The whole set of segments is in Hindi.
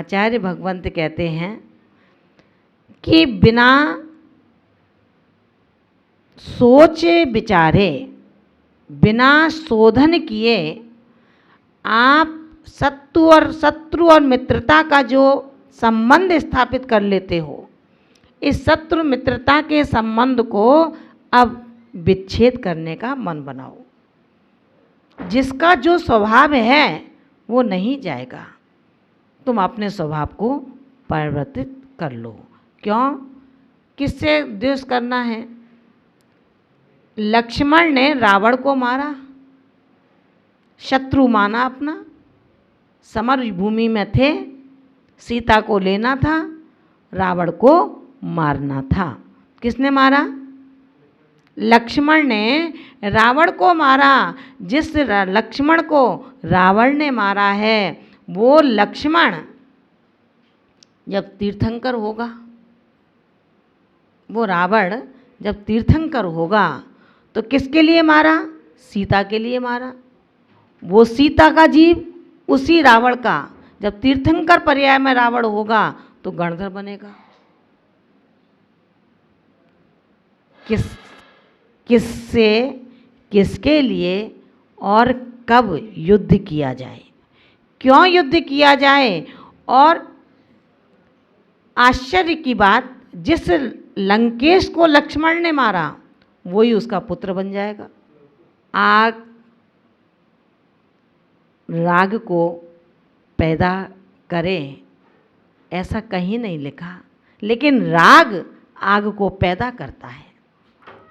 आचार्य भगवंत कहते हैं कि बिना सोचे विचारे, बिना शोधन किए आप शत्रु और मित्रता का जो संबंध स्थापित कर लेते हो, इस शत्रु मित्रता के संबंध को अब विच्छेद करने का मन बनाओ। जिसका जो स्वभाव है वो नहीं जाएगा, तुम अपने स्वभाव को परिवर्तित कर लो। क्यों? किससे द्वेष करना है? लक्ष्मण ने रावण को मारा, शत्रु माना अपना, समर भूमि में थे, सीता को लेना था, रावण को मारना था। किसने मारा? लक्ष्मण ने रावण को मारा। जिस लक्ष्मण को रावण ने मारा है वो लक्ष्मण जब तीर्थंकर होगा, वो रावण जब तीर्थंकर होगा तो किसके लिए मारा? सीता के लिए मारा। वो सीता का जीव उसी रावण का जब तीर्थंकर पर्याय में रावण होगा तो गणधर बनेगा। किससे, किसके लिए और कब युद्ध किया जाए, क्यों युद्ध किया जाए? और आश्चर्य की बात, जिस लंकेश को लक्ष्मण ने मारा वही उसका पुत्र बन जाएगा। आग राग को पैदा करे ऐसा कहीं नहीं लिखा, लेकिन राग आग को पैदा करता है।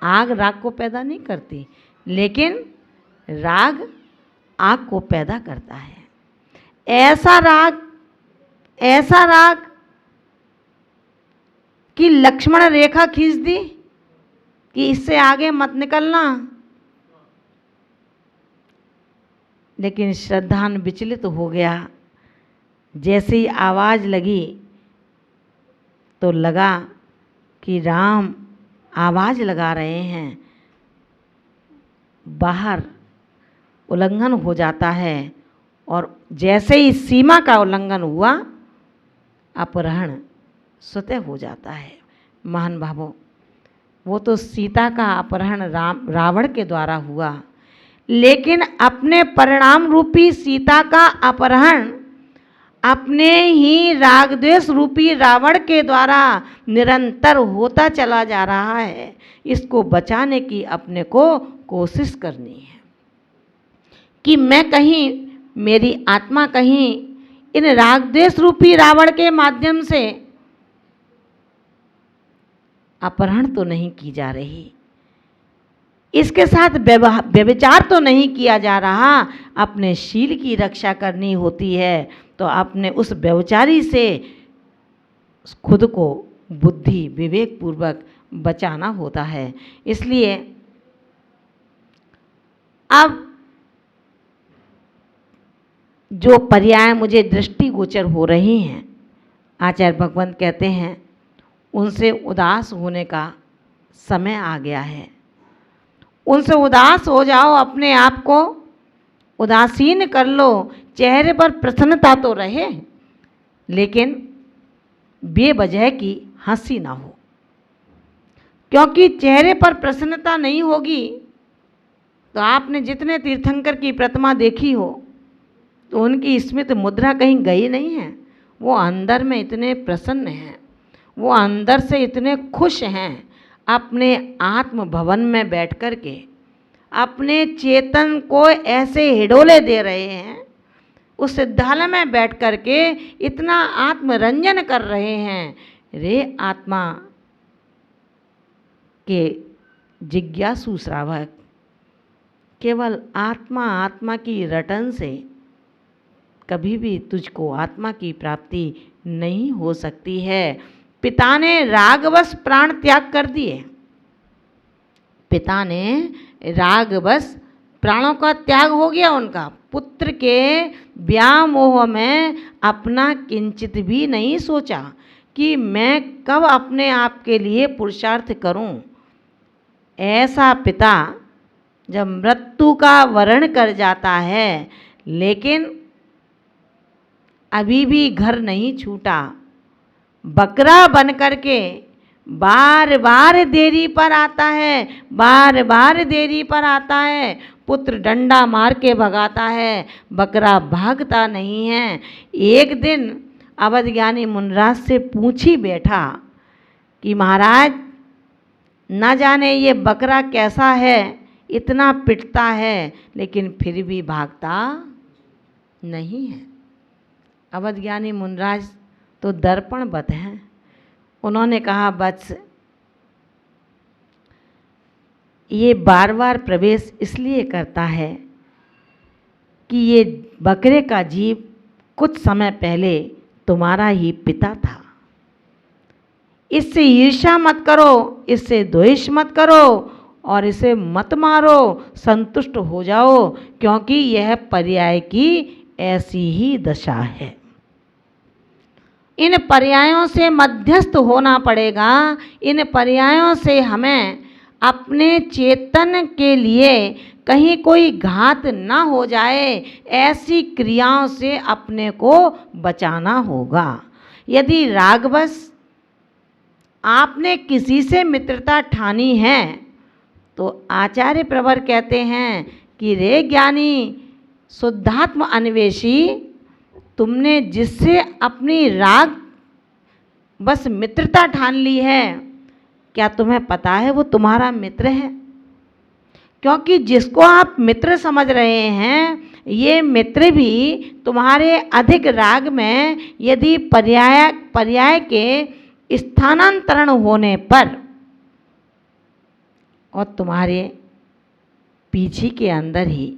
आग राग को पैदा नहीं करती, लेकिन राग आग को पैदा करता है। ऐसा राग कि लक्ष्मण रेखा खींच दी कि इससे आगे मत निकलना, लेकिन श्रद्धान विचलित हो गया। जैसे ही आवाज़ लगी तो लगा कि राम आवाज़ लगा रहे हैं, बाहर उल्लंघन हो जाता है, और जैसे ही सीमा का उल्लंघन हुआ अपहरण स्वतः हो जाता है। महान भावों, वो तो सीता का अपहरण रावण के द्वारा हुआ, लेकिन अपने परिणाम रूपी सीता का अपहरण अपने ही राग द्वेष रूपी रावण के द्वारा निरंतर होता चला जा रहा है। इसको बचाने की अपने को कोशिश करनी है कि मैं कहीं, मेरी आत्मा कहीं इन राग द्वेष रूपी रावण के माध्यम से अपहरण तो नहीं की जा रही, इसके साथ व्यभिचार तो नहीं किया जा रहा। अपने शील की रक्षा करनी होती है तो अपने उस व्यभिचारी से खुद को बुद्धि विवेक पूर्वक बचाना होता है। इसलिए अब जो पर्याय मुझे दृष्टिगोचर हो रही हैं, आचार्य भगवंत कहते हैं उनसे उदास होने का समय आ गया है। उनसे उदास हो जाओ, अपने आप को उदासीन कर लो। चेहरे पर प्रसन्नता तो रहे, लेकिन बेवजह की हंसी ना हो, क्योंकि चेहरे पर प्रसन्नता नहीं होगी तो आपने जितने तीर्थंकर की प्रतिमा देखी हो तो उनकी स्मित मुद्रा कहीं गई नहीं है। वो अंदर में इतने प्रसन्न हैं, वो अंदर से इतने खुश हैं, अपने आत्म भवन में बैठ कर के अपने चेतन को ऐसे हिडोले दे रहे हैं, उस सिद्धालय में बैठ कर के इतना आत्मरंजन कर रहे हैं। रे आत्मा के जिज्ञासु श्रावक, केवल आत्मा आत्मा की रटन से कभी भी तुझको आत्मा की प्राप्ति नहीं हो सकती है। पिता ने रागवश प्राण त्याग कर दिए, पिता ने रागवश प्राणों का त्याग हो गया उनका। पुत्र के व्यामोह में अपना किंचित भी नहीं सोचा कि मैं कब अपने आप के लिए पुरुषार्थ करूं। ऐसा पिता जब मृत्यु का वरण कर जाता है, लेकिन अभी भी घर नहीं छूटा, बकरा बन करके बार बार देरी पर आता है, बार बार देरी पर आता है। पुत्र डंडा मार के भगाता है, बकरा भागता नहीं है। एक दिन अवध ज्ञानी मुनराज से पूछ ही बैठा कि महाराज, न जाने ये बकरा कैसा है, इतना पिटता है लेकिन फिर भी भागता नहीं है। अवध ज्ञानी मुनराज तो दर्पणवत हैं। उन्होंने कहा, वत्स, ये बार बार प्रवेश इसलिए करता है कि ये बकरे का जीव कुछ समय पहले तुम्हारा ही पिता था। इससे ईर्ष्या मत करो, इससे द्वेष मत करो और इसे मत मारो, संतुष्ट हो जाओ, क्योंकि यह पर्याय की ऐसी ही दशा है। इन पर्यायों से मध्यस्थ होना पड़ेगा। इन पर्यायों से हमें अपने चेतन के लिए कहीं कोई घात ना हो जाए, ऐसी क्रियाओं से अपने को बचाना होगा। यदि रागवश आपने किसी से मित्रता ठानी है तो आचार्य प्रवर कहते हैं कि रे ज्ञानी शुद्धात्म अन्वेषी, तुमने जिससे अपनी राग बस मित्रता ठान ली है, क्या तुम्हें पता है वो तुम्हारा मित्र है? क्योंकि जिसको आप मित्र समझ रहे हैं, ये मित्र भी तुम्हारे अधिक राग में यदि पर्याय के स्थानांतरण होने पर और तुम्हारे पीछे के अंदर ही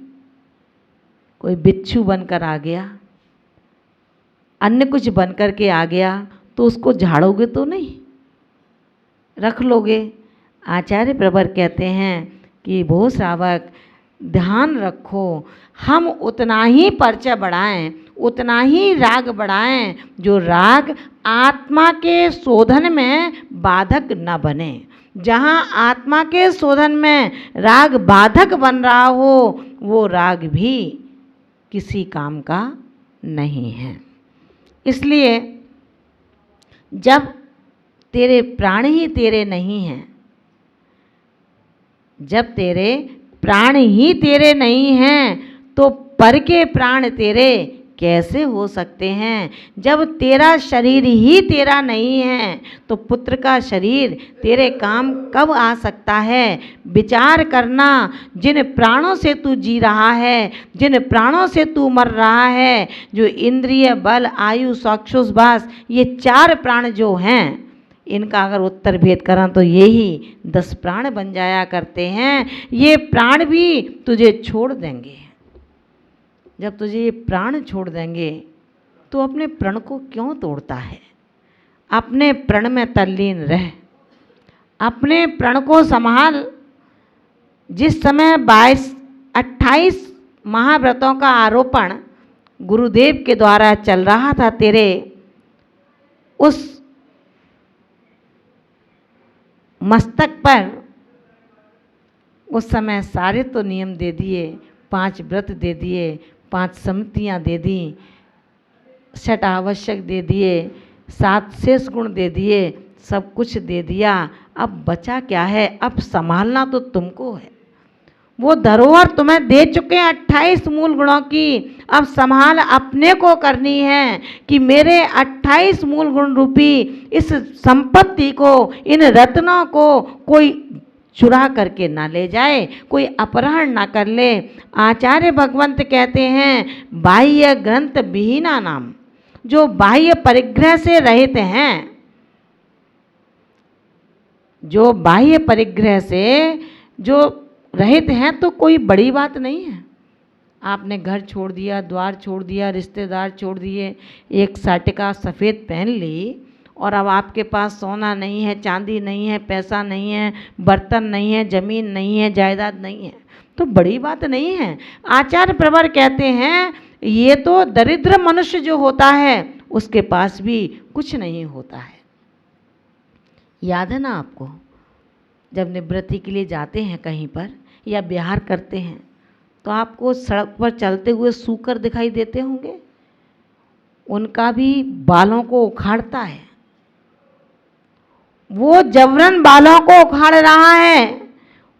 कोई बिच्छू बनकर आ गया, अन्य कुछ बनकर के आ गया, तो उसको झाड़ोगे तो नहीं, रख लोगे। आचार्य प्रवर कहते हैं कि भो श्रावक, ध्यान रखो, हम उतना ही परिचय बढ़ाएं, उतना ही राग बढ़ाएं जो राग आत्मा के शोधन में बाधक न बने। जहाँ आत्मा के शोधन में राग बाधक बन रहा हो, वो राग भी किसी काम का नहीं है। इसलिए जब तेरे प्राण ही तेरे नहीं हैं, जब तेरे प्राण ही तेरे नहीं हैं, तो पर के प्राण तेरे कैसे हो सकते हैं? जब तेरा शरीर ही तेरा नहीं है तो पुत्र का शरीर तेरे काम कब आ सकता है? विचार करना, जिन प्राणों से तू जी रहा है, जिन प्राणों से तू मर रहा है, जो इंद्रिय, बल, आयु, चक्षुष्वास, ये 4 प्राण जो हैं, इनका अगर उत्तर भेद करें तो यही 10 प्राण बन जाया करते हैं। ये प्राण भी तुझे छोड़ देंगे। जब तुझे ये प्राण छोड़ देंगे तो अपने प्रण को क्यों तोड़ता है? अपने प्रण में तल्लीन रह, अपने प्रण को संभाल। जिस समय 28 महाव्रतों का आरोपण गुरुदेव के द्वारा चल रहा था तेरे, उस मस्तक पर उस समय सारे तो नियम दे दिए, 5 व्रत दे दिए, 5 सम्मतियाँ दे दी, 6 आवश्यक दे दिए, 7 शेष गुण दे दिए, सब कुछ दे दिया। अब बचा क्या है? अब संभालना तो तुमको है। वो धरोहर तुम्हें दे चुके हैं 28 मूल गुणों की, अब संभाल अपने को करनी है कि मेरे 28 मूल गुण रूपी इस संपत्ति को, इन रत्नों को कोई चुरा करके ना ले जाए, कोई अपहरण ना कर ले। आचार्य भगवंत कहते हैं, बाह्य ग्रंथ विहीना नाम, जो बाह्य परिग्रह से रहित हैं, जो बाह्य परिग्रह से जो रहित हैं, तो कोई बड़ी बात नहीं है। आपने घर छोड़ दिया, द्वार छोड़ दिया, रिश्तेदार छोड़ दिए, एक साटिका सफ़ेद पहन ली और अब आपके पास सोना नहीं है, चांदी नहीं है, पैसा नहीं है, बर्तन नहीं है, ज़मीन नहीं है, जायदाद नहीं है, तो बड़ी बात नहीं है। आचार्य प्रवर कहते हैं, ये तो दरिद्र मनुष्य जो होता है उसके पास भी कुछ नहीं होता है। याद है ना आपको, जब निवृत्ति के लिए जाते हैं कहीं पर या विहार करते हैं तो आपको सड़क पर चलते हुए सूकर दिखाई देते होंगे। उनका भी बालों को उखाड़ता है। वो जबरन बालों को उखाड़ रहा है,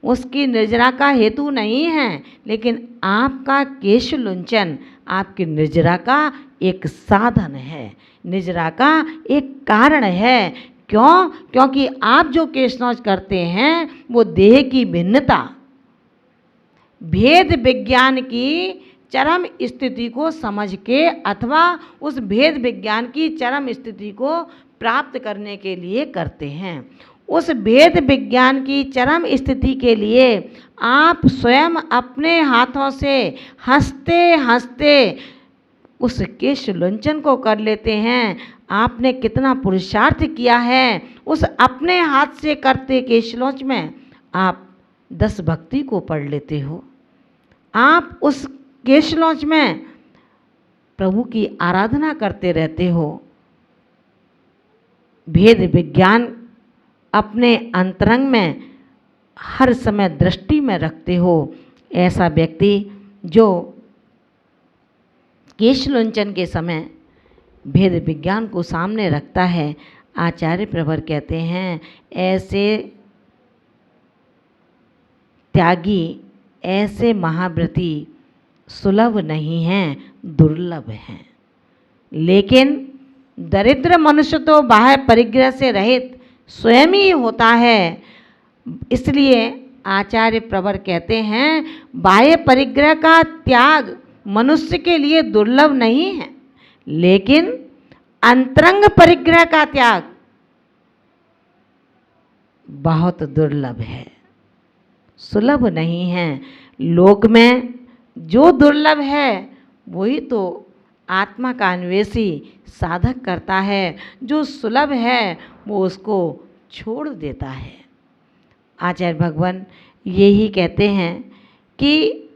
उसकी निर्जरा का हेतु नहीं है, लेकिन आपका केश लुंचन आपकी निर्जरा का एक साधन है, निर्जरा का एक कारण है। क्यों? क्योंकि आप जो केश नौच करते हैं वो देह की भिन्नता, भेद विज्ञान की चरम स्थिति को समझ के अथवा उस भेद विज्ञान की चरम स्थिति को प्राप्त करने के लिए करते हैं। उस भेद विज्ञान की चरम स्थिति के लिए आप स्वयं अपने हाथों से हंसते हंसते उस केश लुंचन को कर लेते हैं। आपने कितना पुरुषार्थ किया है उस अपने हाथ से करते केश लौच में। आप 10 भक्ति को पढ़ लेते हो, आप उस केश लौच में प्रभु की आराधना करते रहते हो, भेद विज्ञान अपने अंतरंग में हर समय दृष्टि में रखते हो। ऐसा व्यक्ति जो केश लुंचन के समय भेद विज्ञान को सामने रखता है, आचार्य प्रवर कहते हैं ऐसे त्यागी, ऐसे महाव्रती सुलभ नहीं हैं, दुर्लभ हैं। लेकिन दरिद्र मनुष्य तो बाह्य परिग्रह से रहित स्वयं ही होता है। इसलिए आचार्य प्रवर कहते हैं बाह्य परिग्रह का त्याग मनुष्य के लिए दुर्लभ नहीं है, लेकिन अंतरंग परिग्रह का त्याग बहुत दुर्लभ है, सुलभ नहीं है। लोक में जो दुर्लभ है वही तो आत्मा का अन्वेषी साधक करता है, जो सुलभ है वो उसको छोड़ देता है। आचार्य भगवान यही कहते हैं कि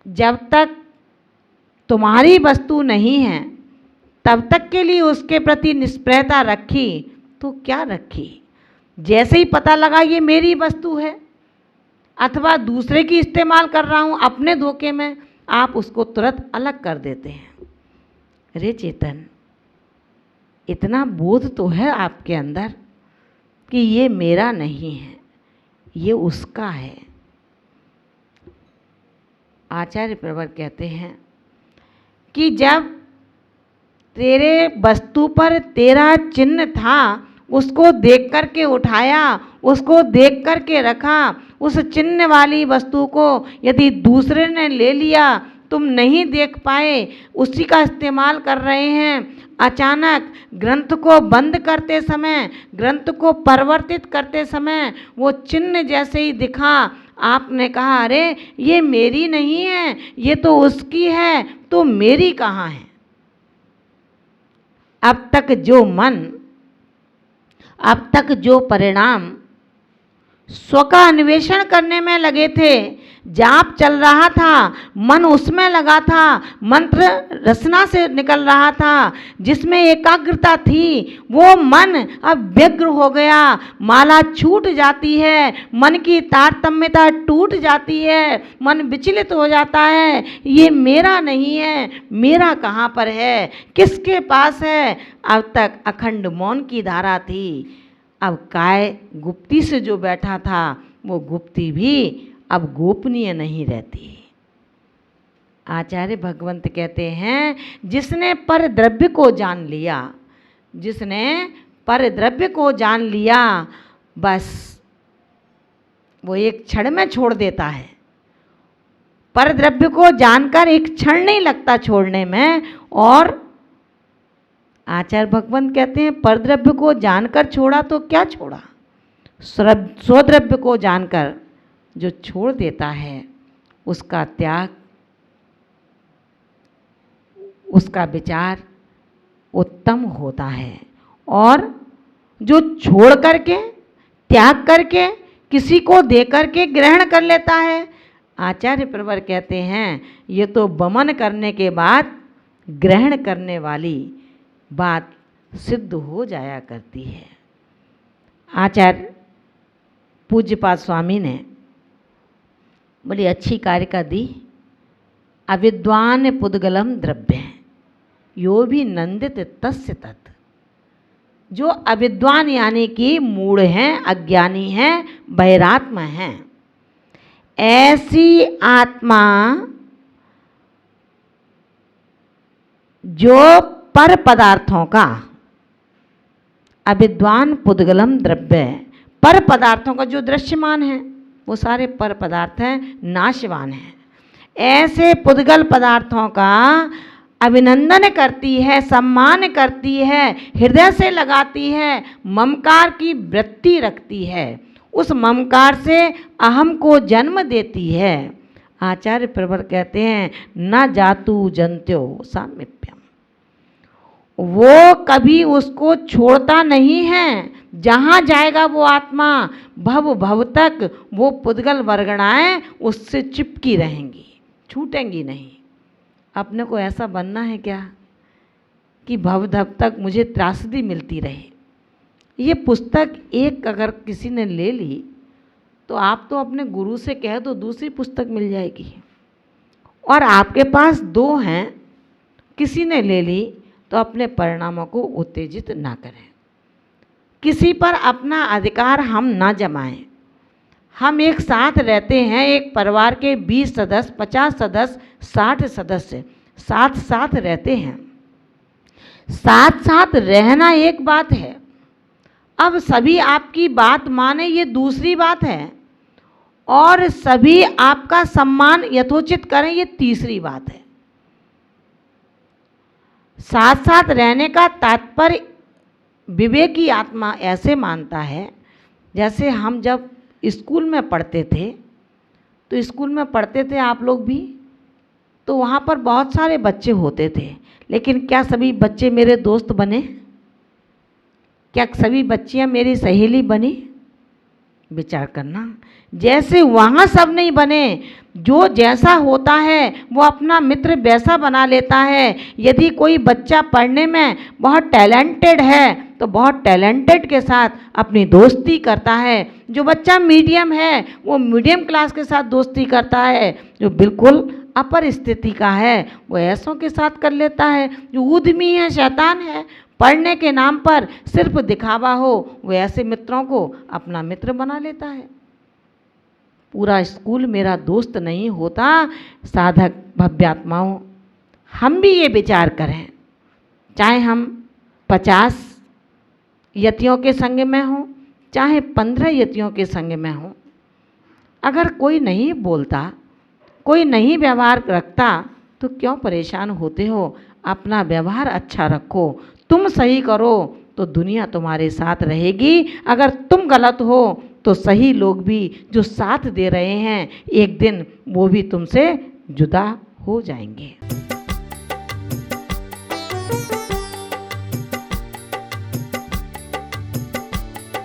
जब तक तुम्हारी वस्तु नहीं है तब तक के लिए उसके प्रति निष्प्रयता रखी तो क्या रखी। जैसे ही पता लगा ये मेरी वस्तु है अथवा दूसरे की इस्तेमाल कर रहा हूँ अपने धोखे में, आप उसको तुरंत अलग कर देते हैं। अरे चेतन, इतना बोध तो है आपके अंदर कि ये मेरा नहीं है, ये उसका है। आचार्य प्रवर कहते हैं कि जब तेरे वस्तु पर तेरा चिन्ह था, उसको देख कर के उठाया, उसको देख कर के रखा, उस चिन्ह वाली वस्तु को यदि दूसरे ने ले लिया, तुम नहीं देख पाए, उसी का इस्तेमाल कर रहे हैं, अचानक ग्रंथ को बंद करते समय, ग्रंथ को परिवर्तित करते समय वो चिन्ह जैसे ही दिखा, आपने कहा अरे ये मेरी नहीं है, ये तो उसकी है, तो मेरी कहाँ है। अब तक जो मन, अब तक जो परिणाम स्व का अन्वेषण करने में लगे थे, जाप चल रहा था, मन उसमें लगा था, मंत्र रचना से निकल रहा था, जिसमें एकाग्रता थी, वो मन अब व्यग्र हो गया, माला छूट जाती है, मन की तारतम्यता टूट जाती है, मन विचलित हो जाता है। ये मेरा नहीं है, मेरा कहाँ पर है, किसके पास है। अब तक अखंड मौन की धारा थी, अब काय गुप्ती से जो बैठा था वो गुप्ती भी अब गोपनीय नहीं रहती। आचार्य भगवंत कहते हैं जिसने पर द्रव्य को जान लिया, जिसने पर द्रव्य को जान लिया, बस वो एक क्षण में छोड़ देता है। पर द्रव्य को जानकर एक क्षण नहीं लगता छोड़ने में। और आचार्य भगवंत कहते हैं परद्रव्य को जानकर छोड़ा तो क्या छोड़ा, स्वद्रव्य को जानकर जो छोड़ देता है उसका त्याग, उसका विचार उत्तम होता है। और जो छोड़ करके, त्याग करके, किसी को दे करके ग्रहण कर लेता है, आचार्य प्रवर कहते हैं ये तो वमन करने के बाद ग्रहण करने वाली बात सिद्ध हो जाया करती है। आचार्य पूज्यपाद स्वामी ने बड़ी अच्छी कारिका दी, अविद्वान पुद्गलम द्रव्य। यो भी नंदित तस्य तत्। जो अविद्वान यानी कि मूढ़ हैं, अज्ञानी हैं, बहिरात्मा हैं, ऐसी आत्मा जो पर पदार्थों का, अविद्वान पुद्गलम द्रव्य, पर पदार्थों का जो दृश्यमान है वो सारे पर पदार्थ हैं, नाशवान हैं। ऐसे पुद्गल पदार्थों का अभिनंदन करती है, सम्मान करती है, हृदय से लगाती है, ममकार की वृत्ति रखती है, उस ममकार से अहम को जन्म देती है। आचार्य प्रवर कहते हैं न जातु जंत्यो सामीप्यम, वो कभी उसको छोड़ता नहीं है। जहाँ जाएगा वो आत्मा भव भव तक वो पुद्गल वर्गणाएं उससे चिपकी रहेंगी, छूटेंगी नहीं। अपने को ऐसा बनना है क्या कि भव भव तक मुझे त्रासदी मिलती रहे। ये पुस्तक एक अगर किसी ने ले ली तो आप तो अपने गुरु से कह दो दूसरी पुस्तक मिल जाएगी, और आपके पास दो हैं, किसी ने ले ली तो अपने परिणामों को उत्तेजित ना करें। किसी पर अपना अधिकार हम ना जमाएं। हम एक साथ रहते हैं, एक परिवार के 20 सदस्य, 50 सदस्य, 60 सदस्य साथ साथ रहते हैं। साथ साथ रहना एक बात है, अब सभी आपकी बात माने ये दूसरी बात है, और सभी आपका सम्मान यथोचित करें ये तीसरी बात है। साथ साथ रहने का तात्पर्य विवेकी आत्मा ऐसे मानता है, जैसे हम जब स्कूल में पढ़ते थे, तो स्कूल में पढ़ते थे आप लोग भी, तो वहाँ पर बहुत सारे बच्चे होते थे, लेकिन क्या सभी बच्चे मेरे दोस्त बने? क्या सभी बच्चियाँ मेरी सहेली बनी? विचार करना। जैसे वहाँ सब नहीं बने, जो जैसा होता है वो अपना मित्र वैसा बना लेता है। यदि कोई बच्चा पढ़ने में बहुत टैलेंटेड है तो बहुत टैलेंटेड के साथ अपनी दोस्ती करता है। जो बच्चा मीडियम है वो मीडियम क्लास के साथ दोस्ती करता है। जो बिल्कुल अपर स्थिति का है वो ऐसों के साथ कर लेता है। जो उद्यमी है, शैतान है, पढ़ने के नाम पर सिर्फ दिखावा हो, वो ऐसे मित्रों को अपना मित्र बना लेता है। पूरा स्कूल मेरा दोस्त नहीं होता। साधक भव्यात्माओं, हम भी ये विचार करें, चाहे हम 50 यतियों के संग में हों, चाहे 15 यतियों के संग में हों, अगर कोई नहीं बोलता, कोई नहीं व्यवहार रखता तो क्यों परेशान होते हो? अपना व्यवहार अच्छा रखो, तुम सही करो तो दुनिया तुम्हारे साथ रहेगी। अगर तुम गलत हो तो सही लोग भी जो साथ दे रहे हैं एक दिन वो भी तुमसे जुदा हो जाएंगे।